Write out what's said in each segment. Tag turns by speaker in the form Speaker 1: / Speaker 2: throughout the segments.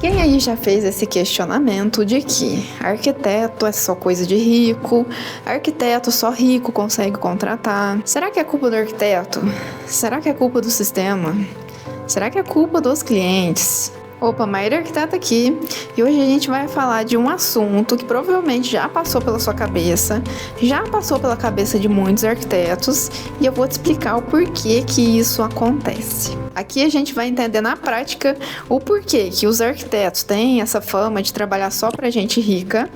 Speaker 1: Quem aí já fez esse questionamento de que arquiteto é só coisa de rico, arquiteto só rico consegue contratar? Será que é culpa do arquiteto? Será que é culpa do sistema? Será que é culpa dos clientes? Opa, Maíra Arquiteta aqui, e hoje a gente vai falar de um assunto que provavelmente já passou pela sua cabeça, já passou pela cabeça de muitos arquitetos, e eu vou te explicar o porquê que isso acontece. Aqui a gente vai entender na prática o porquê que os arquitetos têm essa fama de trabalhar só para gente rica,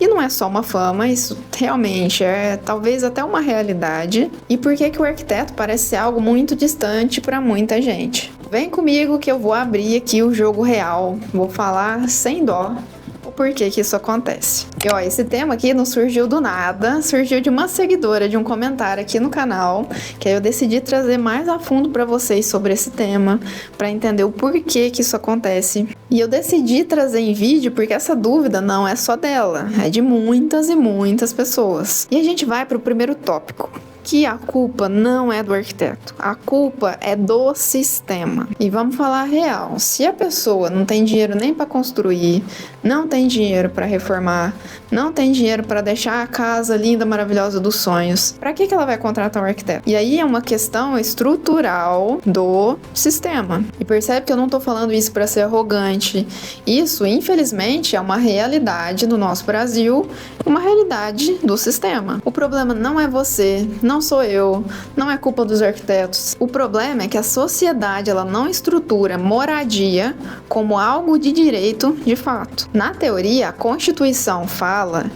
Speaker 1: e não é só uma fama, isso realmente é talvez até uma realidade, e por que o arquiteto parece ser algo muito distante para muita gente. Vem comigo que eu vou abrir aqui o jogo real, vou falar sem dó o porquê que isso acontece. E ó, esse tema aqui não surgiu do nada, surgiu de uma seguidora de um comentário aqui no canal, que aí eu decidi trazer mais a fundo para vocês sobre esse tema, para entender o porquê que isso acontece. E eu decidi trazer em vídeo porque essa dúvida não é só dela, é de muitas e muitas pessoas. E a gente vai para o primeiro tópico, que a culpa não é do arquiteto, a culpa é do sistema. E vamos falar a real, se a pessoa não tem dinheiro nem para construir, não tem dinheiro para reformar, não tem dinheiro para deixar a casa linda, maravilhosa dos sonhos, para que ela vai contratar um arquiteto? E aí é uma questão estrutural do sistema. E percebe que eu não tô falando isso para ser arrogante. Isso, infelizmente, é uma realidade do nosso Brasil, uma realidade do sistema. O problema não é você, não sou eu, não é culpa dos arquitetos. O problema é que a sociedade ela não estrutura moradia como algo de direito de fato. Na teoria, a Constituição fala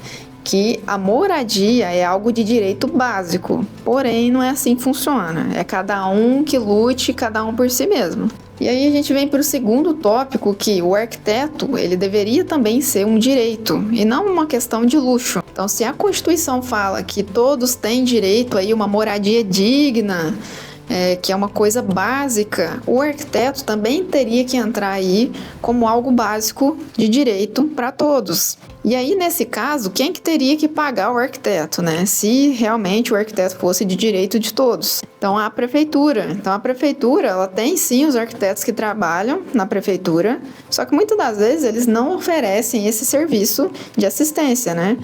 Speaker 1: que a moradia é algo de direito básico, porém não é assim que funciona. É cada um que lute, cada um por si mesmo. E aí a gente vem para o segundo tópico, que o arquiteto ele deveria também ser um direito e não uma questão de luxo. Então, se a Constituição fala que todos têm direito a uma moradia digna, que é uma coisa básica, o arquiteto também teria que entrar aí como algo básico de direito para todos. E aí, nesse caso, quem que teria que pagar o arquiteto, né? Se realmente o arquiteto fosse de direito de todos. Então, a prefeitura. Então, a prefeitura, ela tem sim os arquitetos que trabalham na prefeitura, só que muitas das vezes eles não oferecem esse serviço de assistência, né?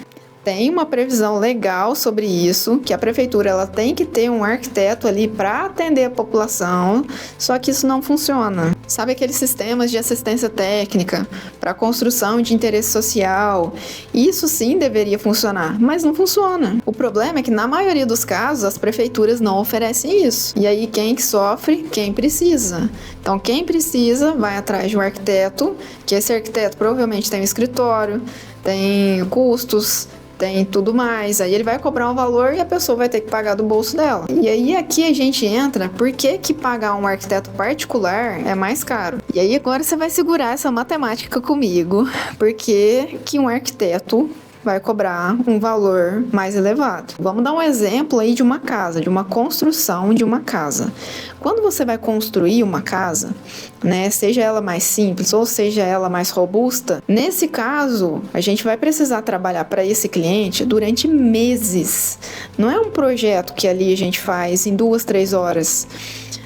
Speaker 1: Tem uma previsão legal sobre isso, que a prefeitura ela tem que ter um arquiteto ali para atender a população, só que isso não funciona. Sabe aqueles sistemas de assistência técnica para construção de interesse social? Isso sim deveria funcionar, mas não funciona. O problema é que na maioria dos casos as prefeituras não oferecem isso. E aí quem que sofre? Quem precisa. Então quem precisa vai atrás de um arquiteto, que esse arquiteto provavelmente tem um escritório, tem custos, tem tudo mais, aí ele vai cobrar um valor e a pessoa vai ter que pagar do bolso dela. E aí aqui a gente entra, por que pagar um arquiteto particular é mais caro? E aí agora você vai segurar essa matemática comigo, porque que um arquiteto vai cobrar um valor mais elevado. Vamos dar um exemplo aí de uma casa, de uma construção de uma casa. Quando você vai construir uma casa, né, seja ela mais simples ou seja ela mais robusta, nesse caso, a gente vai precisar trabalhar para esse cliente durante meses. Não é um projeto que ali a gente faz em 2, 3 horas.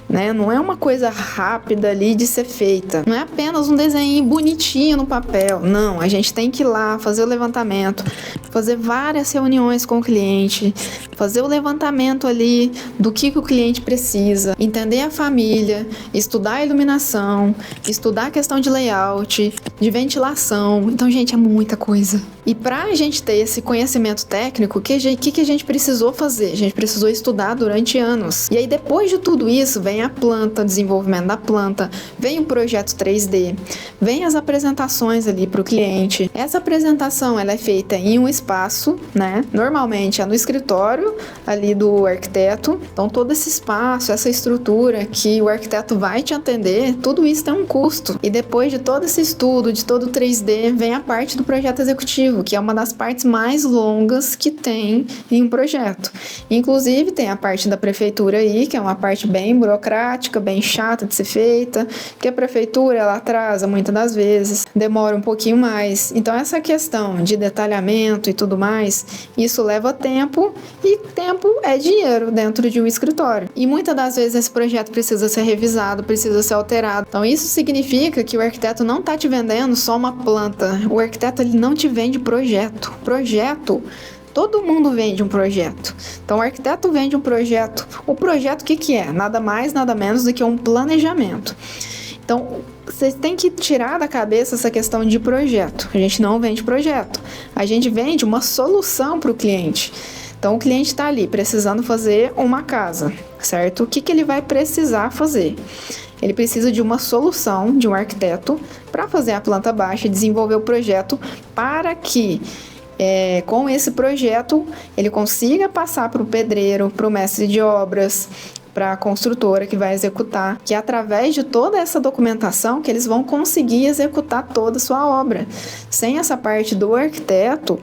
Speaker 1: Né? Não é uma coisa rápida ali de ser feita. Não é apenas um desenho bonitinho no papel. Não, a gente tem que ir lá fazer o levantamento, fazer várias reuniões com o cliente, fazer o levantamento ali do que o cliente precisa, entender a família, estudar a iluminação, estudar a questão de layout, de ventilação. Então, gente, é muita coisa. E para a gente ter esse conhecimento técnico, o que a gente precisou fazer? A gente precisou estudar durante anos. E aí, depois de tudo isso, vem a planta, desenvolvimento da planta, vem o projeto 3D, vem as apresentações ali para o cliente. Essa apresentação ela é feita em um espaço, né? Normalmente é no escritório ali do arquiteto. Então, todo esse espaço, essa estrutura que o arquiteto vai te atender, tudo isso tem um custo. E depois de todo esse estudo, de todo o 3D, vem a parte do projeto executivo, que é uma das partes mais longas que tem em um projeto. Inclusive, tem a parte da prefeitura aí, que é uma parte bem burocrática, burocrática, bem chata de ser feita, que a prefeitura ela atrasa muitas das vezes, demora um pouquinho mais. Então essa questão de detalhamento e tudo mais, isso leva tempo e tempo é dinheiro dentro de um escritório. E muitas das vezes esse projeto precisa ser revisado, precisa ser alterado. Então isso significa que o arquiteto não está te vendendo só uma planta. O arquiteto ele não te vende projeto. Projeto, todo mundo vende um projeto. Então o arquiteto vende um projeto. O projeto o que é? Nada mais, nada menos do que um planejamento. Então, vocês têm que tirar da cabeça essa questão de projeto. A gente não vende projeto. A gente vende uma solução para o cliente. Então, o cliente está ali precisando fazer uma casa, certo? O que ele vai precisar fazer? Ele precisa de uma solução de um arquiteto para fazer a planta baixa e desenvolver o projeto para que, com esse projeto, ele consiga passar para o pedreiro, para o mestre de obras, para a construtora que vai executar, que através de toda essa documentação que eles vão conseguir executar toda a sua obra. Sem essa parte do arquiteto,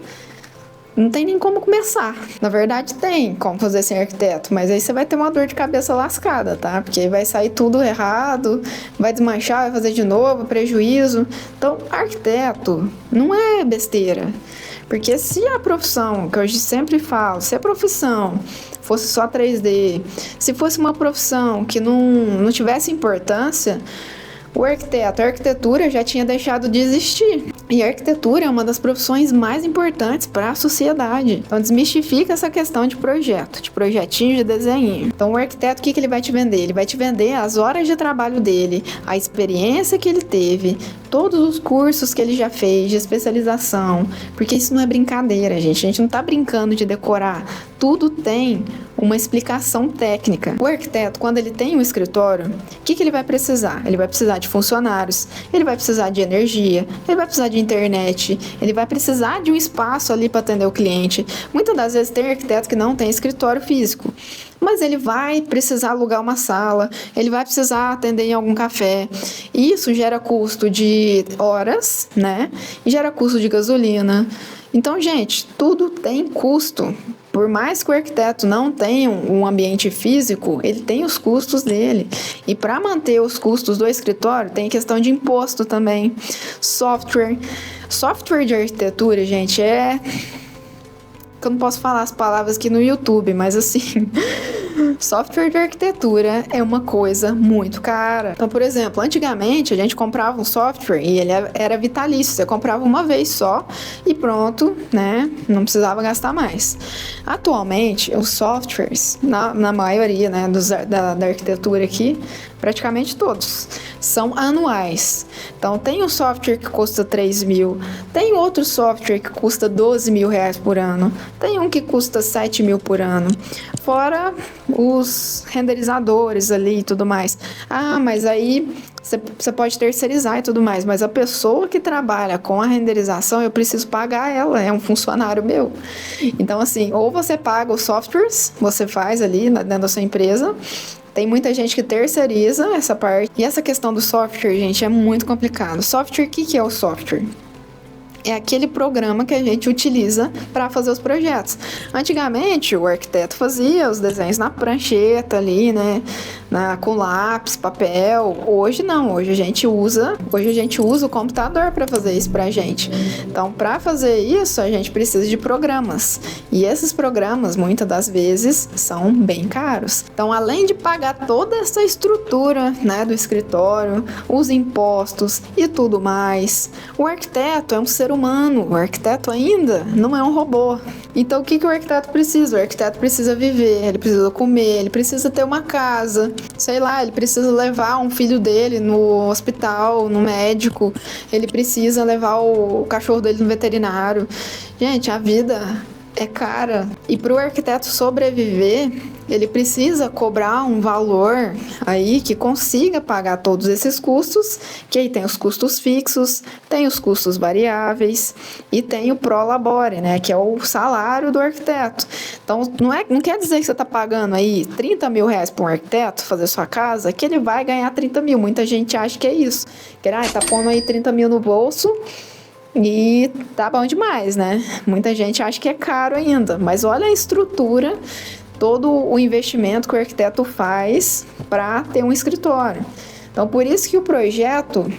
Speaker 1: não tem nem como começar. Na verdade tem como fazer sem arquiteto, mas aí você vai ter uma dor de cabeça lascada, tá? Porque aí vai sair tudo errado, vai desmanchar, vai fazer de novo, prejuízo. Então, arquiteto não é besteira. Porque se a profissão, que eu sempre falo, se a profissão fosse só 3D, se fosse uma profissão que não tivesse importância, o arquiteto, a arquitetura já tinha deixado de existir. E a arquitetura é uma das profissões mais importantes para a sociedade. Então desmistifica essa questão de projeto, de projetinho, de desenho. Então o arquiteto, o que ele vai te vender? Ele vai te vender as horas de trabalho dele, a experiência que ele teve, todos os cursos que ele já fez de especialização, porque isso não é brincadeira, gente. A gente não está brincando de decorar. Tudo tem uma explicação técnica. O arquiteto, quando ele tem um escritório, o que ele vai precisar? Ele vai precisar de funcionários, ele vai precisar de energia, ele vai precisar de internet, ele vai precisar de um espaço ali para atender o cliente. Muitas das vezes tem arquiteto que não tem escritório físico, mas ele vai precisar alugar uma sala, ele vai precisar atender em algum café. E isso gera custo de horas, né? E gera custo de gasolina. Então, gente, tudo tem custo. Por mais que o arquiteto não tenha um ambiente físico, ele tem os custos dele. E para manter os custos do escritório, tem questão de imposto também. Software. Software de arquitetura, gente, eu não posso falar as palavras aqui no YouTube, mas assim, software de arquitetura é uma coisa muito cara. Então, por exemplo, antigamente a gente comprava um software e ele era vitalício. Você comprava uma vez só e pronto, né? Não precisava gastar mais. Atualmente, os softwares, na maioria, né, da arquitetura aqui, praticamente todos, são anuais. Então, tem um software que custa 3 mil, tem outro software que custa 12 mil reais por ano, tem um que custa 7 mil por ano, fora os renderizadores ali e tudo mais. Ah, mas aí você pode terceirizar e tudo mais, mas a pessoa que trabalha com a renderização, eu preciso pagar ela, é um funcionário meu. Então, assim, ou você paga os softwares, você faz ali dentro da sua empresa. Tem muita gente que terceiriza essa parte. E essa questão do software, gente, é muito complicado. Software, o que é o software? É aquele programa que a gente utiliza para fazer os projetos. Antigamente, o arquiteto fazia os desenhos na prancheta ali, né? Com lápis, papel. Hoje não, hoje a gente usa o computador para fazer isso pra gente. Então, para fazer isso, a gente precisa de programas. E esses programas, muitas das vezes, são bem caros. Então, além de pagar toda essa estrutura, né, do escritório, os impostos e tudo mais, o arquiteto é um ser humano. O arquiteto ainda não é um robô. Então, o que o arquiteto precisa? O arquiteto precisa viver, ele precisa comer, ele precisa ter uma casa, sei lá, ele precisa levar um filho dele no hospital, no médico, ele precisa levar o cachorro dele no veterinário. Gente, a vida é cara. E para o arquiteto sobreviver, ele precisa cobrar um valor aí que consiga pagar todos esses custos, que aí tem os custos fixos, tem os custos variáveis e tem o pro labore, né, que é o salário do arquiteto. Então, não quer dizer que você está pagando aí 30 mil reais para um arquiteto fazer sua casa, que ele vai ganhar 30 mil. Muita gente acha que é isso. Que tá pondo aí 30 mil no bolso e tá bom demais, né? Muita gente acha que é caro ainda, mas olha a estrutura todo o investimento que o arquiteto faz para ter um escritório. Então, por isso que o projeto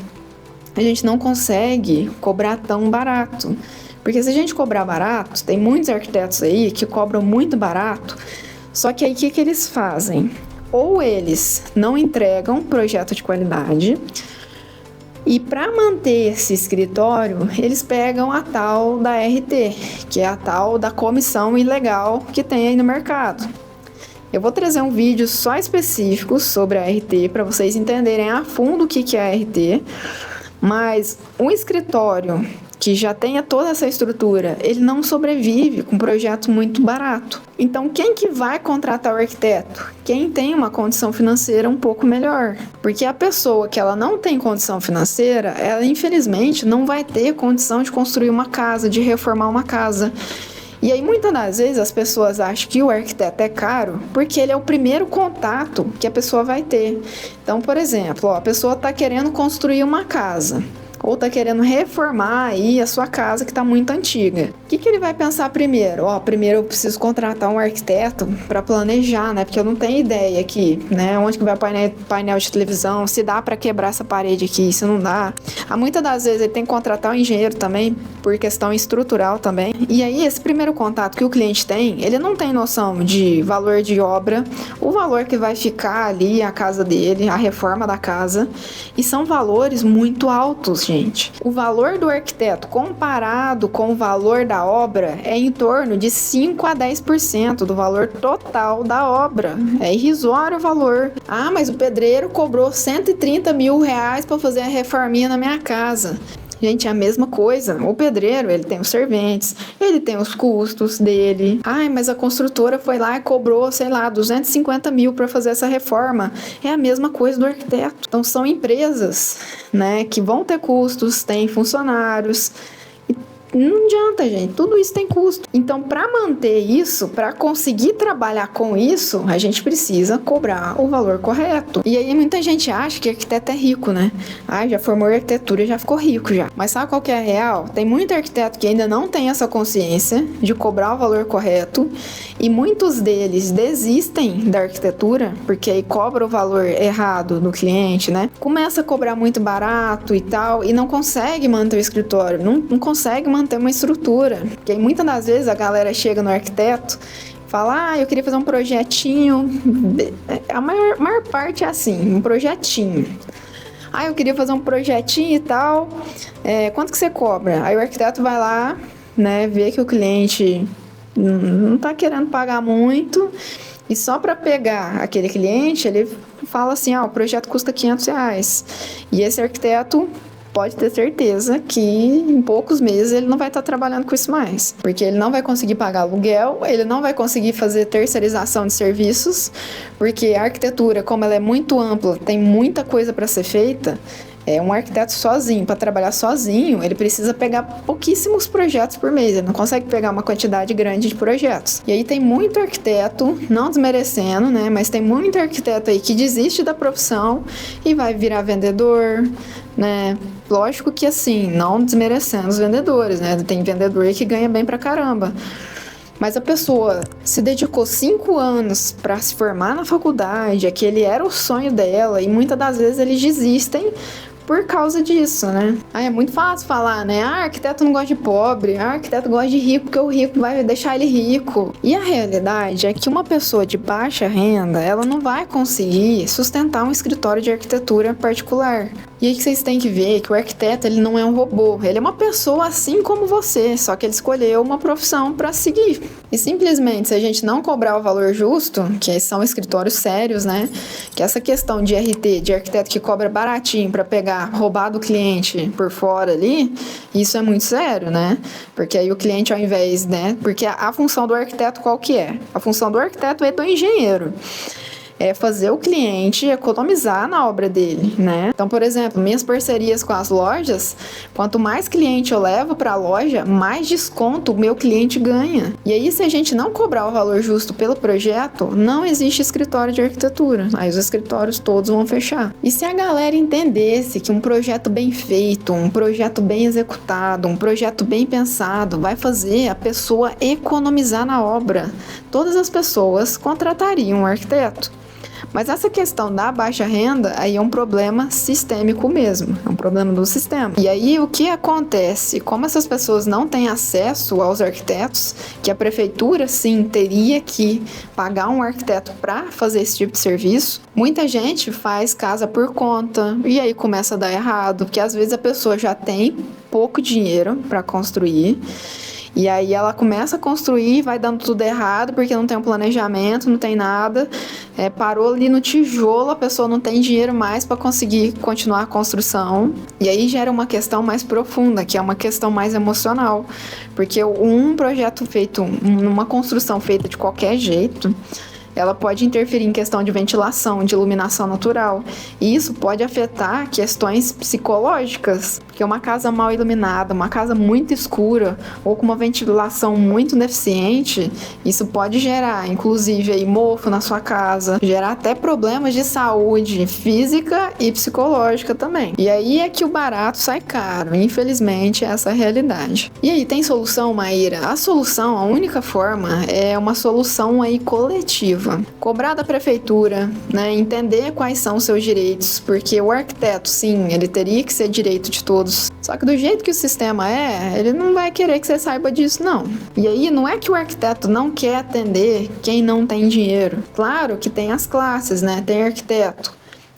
Speaker 1: a gente não consegue cobrar tão barato. Porque se a gente cobrar barato, tem muitos arquitetos aí que cobram muito barato, só que aí o que eles fazem? Ou eles não entregam projeto de qualidade, e para manter esse escritório, eles pegam a tal da RT, que é a tal da comissão ilegal que tem aí no mercado. Eu vou trazer um vídeo só específico sobre a RT para vocês entenderem a fundo o que é a RT, mas um escritório que já tenha toda essa estrutura, ele não sobrevive com um projeto muito barato. Então, quem que vai contratar o arquiteto? Quem tem uma condição financeira um pouco melhor. Porque a pessoa que ela não tem condição financeira, ela infelizmente não vai ter condição de construir uma casa, de reformar uma casa. E aí, muitas das vezes, as pessoas acham que o arquiteto é caro porque ele é o primeiro contato que a pessoa vai ter. Então, por exemplo, a pessoa está querendo construir uma casa, ou está querendo reformar aí a sua casa que está muito antiga. O que ele vai pensar primeiro? Primeiro eu preciso contratar um arquiteto para planejar, né? Porque eu não tenho ideia aqui, né? Onde que vai painel de televisão, se dá para quebrar essa parede aqui, se não dá. Muitas das vezes ele tem que contratar um engenheiro também, por questão estrutural também. E aí esse primeiro contato que o cliente tem, ele não tem noção de valor de obra, o valor que vai ficar ali a casa dele, a reforma da casa, e são valores muito altos, gente. O valor do arquiteto comparado com o valor da obra é em torno de 5 a 10% do valor total da obra. É irrisório o valor. Mas o pedreiro cobrou 130 mil reais para fazer a reforminha na minha casa. Gente, é a mesma coisa. O pedreiro, ele tem os serventes, ele tem os custos dele. Mas a construtora foi lá e cobrou, 250 mil para fazer essa reforma. É a mesma coisa do arquiteto. Então, são empresas, né, que vão ter custos, têm funcionários. Não adianta, gente. Tudo isso tem custo. Então, para manter isso, para conseguir trabalhar com isso, a gente precisa cobrar o valor correto. E aí, muita gente acha que arquiteto é rico, né? Já formou arquitetura e já ficou rico já. Mas sabe qual que é a real? Tem muito arquiteto que ainda não tem essa consciência de cobrar o valor correto, e muitos deles desistem da arquitetura porque aí cobra o valor errado do cliente, né? Começa a cobrar muito barato e tal, e não consegue manter o escritório, não consegue manter uma estrutura. Porque aí, muitas das vezes a galera chega no arquiteto, fala, eu queria fazer um projetinho. A maior parte é assim, um projetinho. Eu queria fazer um projetinho e tal. Quanto que você cobra? Aí o arquiteto vai lá, né, vê que o cliente não tá querendo pagar muito, e só para pegar aquele cliente, ele fala assim, o projeto custa 500 reais. E esse arquiteto pode ter certeza que em poucos meses ele não vai estar trabalhando com isso mais, porque ele não vai conseguir pagar aluguel, ele não vai conseguir fazer terceirização de serviços, porque a arquitetura, como ela é muito ampla, tem muita coisa para ser feita. Um arquiteto sozinho, para trabalhar sozinho, ele precisa pegar pouquíssimos projetos por mês, ele não consegue pegar uma quantidade grande de projetos. E aí tem muito arquiteto, não desmerecendo, né, mas tem muito arquiteto aí que desiste da profissão e vai virar vendedor, né? Lógico que assim, não desmerecendo os vendedores, né? Tem vendedor aí que ganha bem pra caramba. Mas a pessoa se dedicou 5 anos para se formar na faculdade, aquele era o sonho dela, e muitas das vezes eles desistem por causa disso, né? É muito fácil falar, né? Arquiteto não gosta de pobre, arquiteto gosta de rico, porque o rico vai deixar ele rico. E a realidade é que uma pessoa de baixa renda, ela não vai conseguir sustentar um escritório de arquitetura particular. E aí que vocês têm que ver que o arquiteto, ele não é um robô, ele é uma pessoa assim como você, só que ele escolheu uma profissão para seguir. E simplesmente, se a gente não cobrar o valor justo, que são escritórios sérios, né? Que essa questão de RT, de arquiteto que cobra baratinho para pegar, roubar do cliente por fora ali, isso é muito sério, né? Porque aí o cliente, ao invés, né? Porque a função do arquiteto qual que é? A função do arquiteto é do engenheiro. é fazer o cliente economizar na obra dele, né? Então, por exemplo, minhas parcerias com as lojas, quanto mais cliente eu levo para a loja, mais desconto o meu cliente ganha. E aí, se a gente não cobrar o valor justo pelo projeto, não existe escritório de arquitetura. Aí os escritórios todos vão fechar. E se a galera entendesse que um projeto bem feito, um projeto bem executado, um projeto bem pensado vai fazer a pessoa economizar na obra, todas as pessoas contratariam um arquiteto. Mas essa questão da baixa renda aí é um problema sistêmico mesmo, é um problema do sistema. E aí o que acontece? Como essas pessoas não têm acesso aos arquitetos, que a prefeitura sim teria que pagar um arquiteto para fazer esse tipo de serviço, muita gente faz casa por conta e aí começa a dar errado, porque às vezes a pessoa já tem pouco dinheiro para construir. E aí ela começa a construir, vai dando tudo errado, porque não tem um planejamento, não tem nada. Parou ali no tijolo, a pessoa não tem dinheiro mais para conseguir continuar a construção. E aí gera uma questão mais profunda, que é uma questão mais emocional. Porque um projeto feito, uma construção feita de qualquer jeito, ela pode interferir em questão de ventilação, de iluminação natural. E isso pode afetar questões psicológicas, porque uma casa mal iluminada, uma casa muito escura ou com uma ventilação muito deficiente, isso pode gerar, inclusive, aí, mofo na sua casa, gerar até problemas de saúde física e psicológica também. E aí é que o barato sai caro, infelizmente, essa é a realidade. E aí, tem solução, Maíra? A solução, a única forma, é uma solução aí coletiva. Cobrar da prefeitura, né, entender quais são os seus direitos, porque o arquiteto, sim, ele teria que ser direito de todos. Só que do jeito que o sistema ele não vai querer que você saiba disso, não. E aí, não é que o arquiteto não quer atender quem não tem dinheiro. Claro que tem as classes, né? Tem arquiteto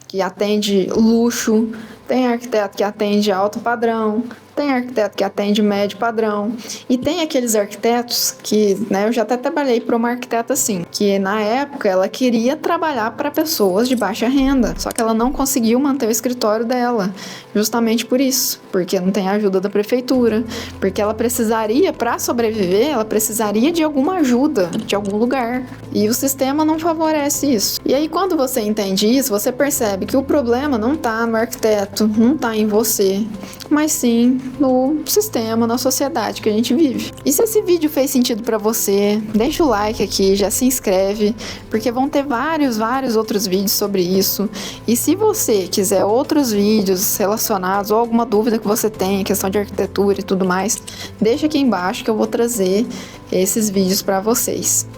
Speaker 1: que atende luxo, tem arquiteto que atende alto padrão, tem arquiteto que atende médio padrão, e tem aqueles arquitetos que, né, eu já até trabalhei para uma arquiteta assim, que na época ela queria trabalhar para pessoas de baixa renda, só que ela não conseguiu manter o escritório dela, justamente por isso, porque não tem ajuda da prefeitura, porque ela precisaria, para sobreviver, ela precisaria de alguma ajuda, de algum lugar, e o sistema não favorece isso. E aí quando você entende isso, você percebe que o problema não está no arquiteto, não está em você, mas sim no sistema, na sociedade que a gente vive. E se esse vídeo fez sentido para você, deixa o like aqui, já se inscreve, porque vão ter vários outros vídeos sobre isso. E se você quiser outros vídeos relacionados ou alguma dúvida que você tem, questão de arquitetura e tudo mais, deixa aqui embaixo que eu vou trazer esses vídeos para vocês.